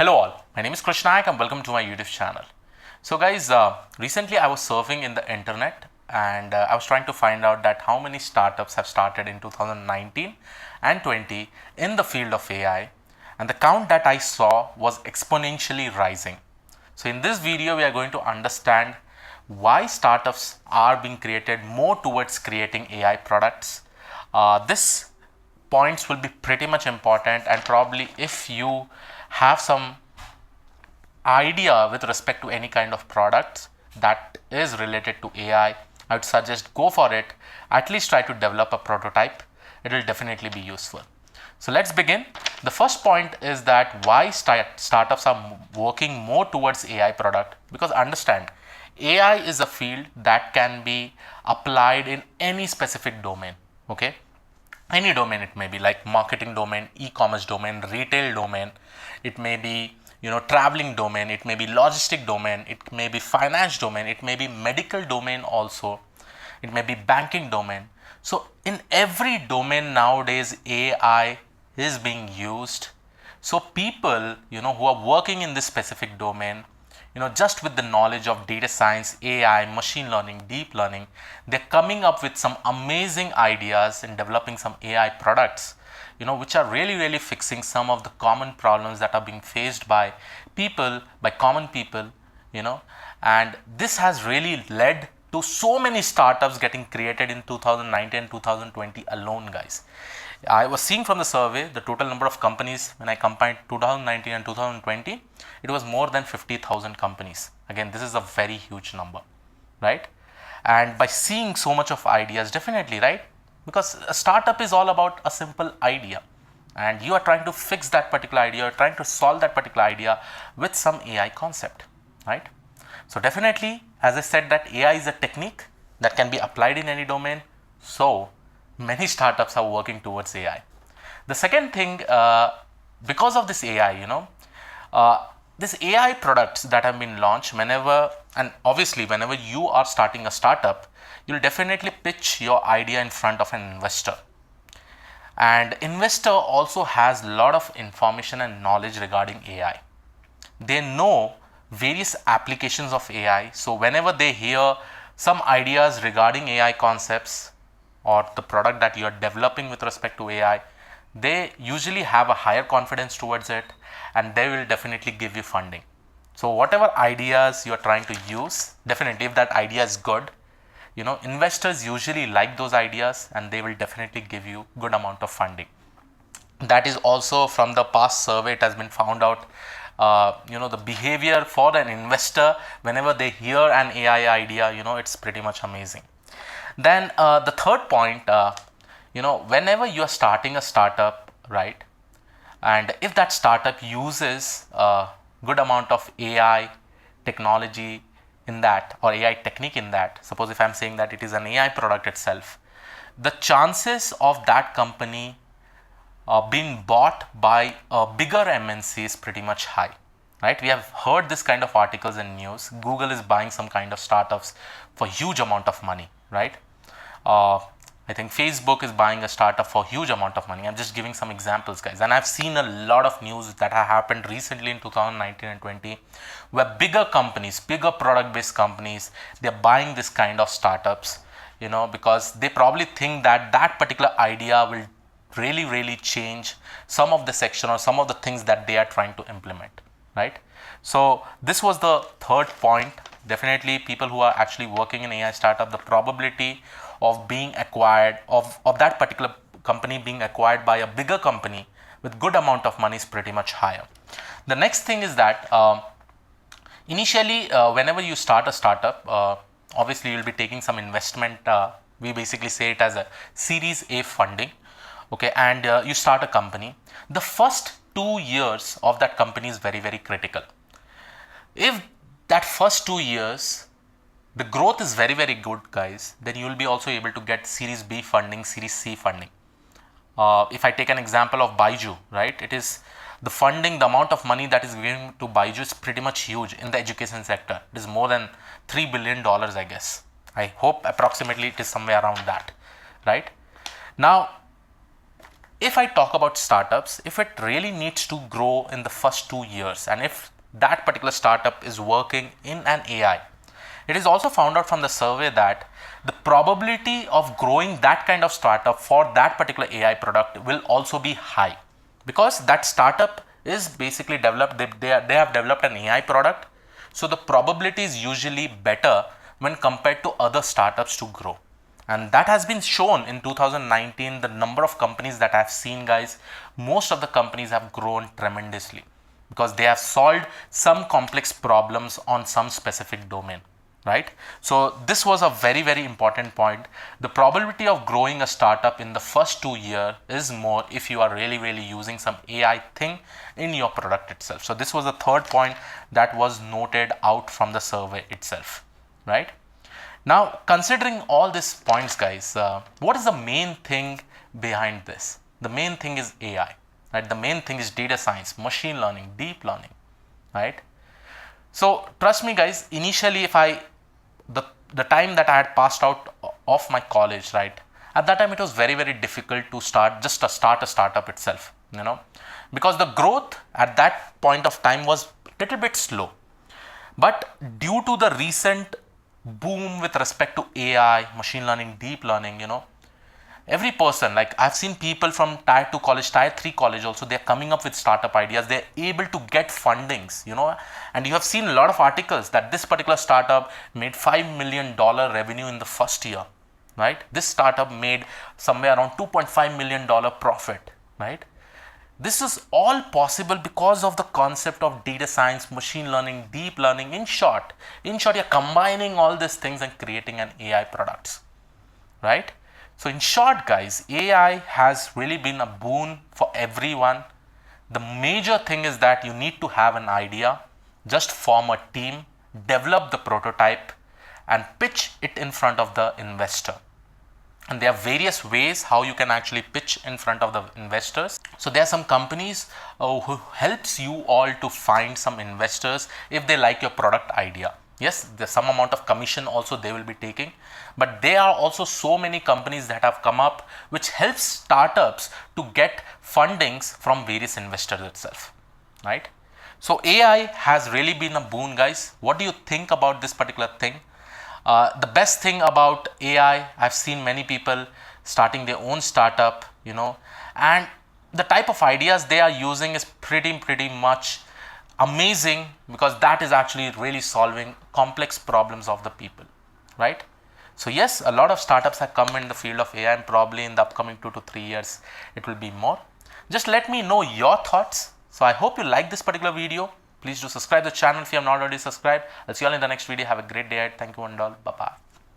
Hello all, my name is Krishnayak and welcome to my YouTube channel. So guys, recently I was surfing in the internet and I was trying to find out that how many startups have started in 2019 and 20 in the field of AI, and the count that I saw was exponentially rising. So in this video we are going to understand why startups are being created more towards creating AI products. This points will be pretty much important, and probably if you have some idea with respect to any kind of products that is related to AI, I would suggest go for it. At least try to develop a prototype. It will definitely be useful. So let's begin. The first point is that why startups are working more towards AI product, because understand AI is a field that can be applied in any specific domain. Okay, any domain it may be, like marketing domain, e-commerce domain, retail domain, it may be traveling domain, it may be logistic domain, it may be finance domain, it may be medical domain also, it may be banking domain. So in every domain nowadays AI is being used. So people who are working in this specific domain, just with the knowledge of data science, AI, machine learning, deep learning, they're coming up with some amazing ideas and developing some AI products, which are really fixing some of the common problems that are being faced by common people, and this has really led to so many startups getting created in 2019 and 2020 alone, guys. I was seeing from the survey the total number of companies when I combined 2019 and 2020, it was more than 50,000 companies. Again, this is a very huge number, right? And by seeing so much of ideas, definitely, right? Because a startup is all about a simple idea, and you are trying to fix that particular idea, you're trying to solve that particular idea with some AI concept, right? So definitely, as I said, that AI is a technique that can be applied in any domain. So many startups are working towards AI. The second thing, because of this AI, this AI products that have been launched, and obviously whenever you are starting a startup, you'll definitely pitch your idea in front of an investor. And investor also has a lot of information and knowledge regarding AI. They know various applications of AI. So whenever they hear some ideas regarding AI concepts or the product that you are developing with respect to AI, they usually have a higher confidence towards it, and they will definitely give you funding. So whatever ideas you are trying to use, definitely if that idea is good, investors usually like those ideas and they will definitely give you good amount of funding. That is also from the past survey, it has been found out, the behavior for an investor whenever they hear an AI idea, it's pretty much amazing. Then the third point, whenever you are starting a startup, right, and if that startup uses a good amount of AI technology in that, or AI technique in that, suppose if I'm saying that it is an AI product itself, the chances of that company being bought by a bigger MNC is pretty much high, right? We have heard this kind of articles in news. Google is buying some kind of startups for huge amount of money, right? I think Facebook is buying a startup for huge amount of money. I'm just giving some examples, guys. And I've seen a lot of news that have happened recently in 2019 and 20, where bigger companies, bigger product-based companies, they're buying this kind of startups, because they probably think that that particular idea will really change some of the section or some of the things that they are trying to implement, right? So this was the third point. Definitely people who are actually working in AI startup, the probability of being acquired, of that particular company being acquired by a bigger company with good amount of money is pretty much higher. The next thing is that initially whenever you start a startup, obviously you'll be taking some investment. We basically say it as a Series A funding. Okay, and you start a company. The first 2 years of that company is very critical. If that first 2 years the growth is very good, guys, then you will be also able to get Series B funding, Series C funding. If I take an example of Baiju, right, it is the funding, the amount of money that is given to Baiju is pretty much huge in the education sector. It is more than $3 billion, I guess. I hope approximately it is somewhere around that, right? Now if I talk about startups, if it really needs to grow in the first 2 years, and if that particular startup is working in an AI, it is also found out from the survey that the probability of growing that kind of startup for that particular AI product will also be high, because that startup is basically developed, they have developed an AI product. So the probability is usually better when compared to other startups to grow. And that has been shown in 2019. The number of companies that I've seen, guys, most of the companies have grown tremendously because they have solved some complex problems on some specific domain, right? So this was a very, very important point. The probability of growing a startup in the first 2 years is more if you are really, really using some AI thing in your product itself. So this was the third point that was noted out from the survey itself, right? Now, considering all these points, guys, what is the main thing behind this? The main thing is AI, right? The main thing is data science, machine learning, deep learning, right? So trust me, guys, initially, the time that I had passed out of my college, right, at that time it was very, very difficult to start a startup itself, because the growth at that point of time was a little bit slow. But due to the recent boom with respect to AI, machine learning, deep learning, every person, like I've seen people from tier 2 college, tier 3 college also, they're coming up with startup ideas. They're able to get fundings, and you have seen a lot of articles that this particular startup made $5 million revenue in the first year, right? This startup made somewhere around $2.5 million profit, right? This is all possible because of the concept of data science, machine learning, deep learning. In short, you're combining all these things and creating an AI products, right? So in short, guys, AI has really been a boon for everyone. The major thing is that you need to have an idea, just form a team, develop the prototype, and pitch it in front of the investor. And there are various ways how you can actually pitch in front of the investors. So there are some companies who helps you all to find some investors if they like your product idea. Yes, there's some amount of commission also they will be taking, but there are also so many companies that have come up which helps startups to get fundings from various investors itself, right? So AI has really been a boon, guys. What do you think about this particular thing? The best thing about AI, I've seen many people starting their own startup, and the type of ideas they are using is pretty much amazing, because that is actually really solving complex problems of the people, right? So yes, a lot of startups have come in the field of AI, and probably in the upcoming 2 to 3 years, it will be more. Just let me know your thoughts. So I hope you like this particular video. Please do subscribe to the channel if you have not already subscribed. I'll see you all in the next video. Have a great day ahead. Thank you and all. Bye-bye.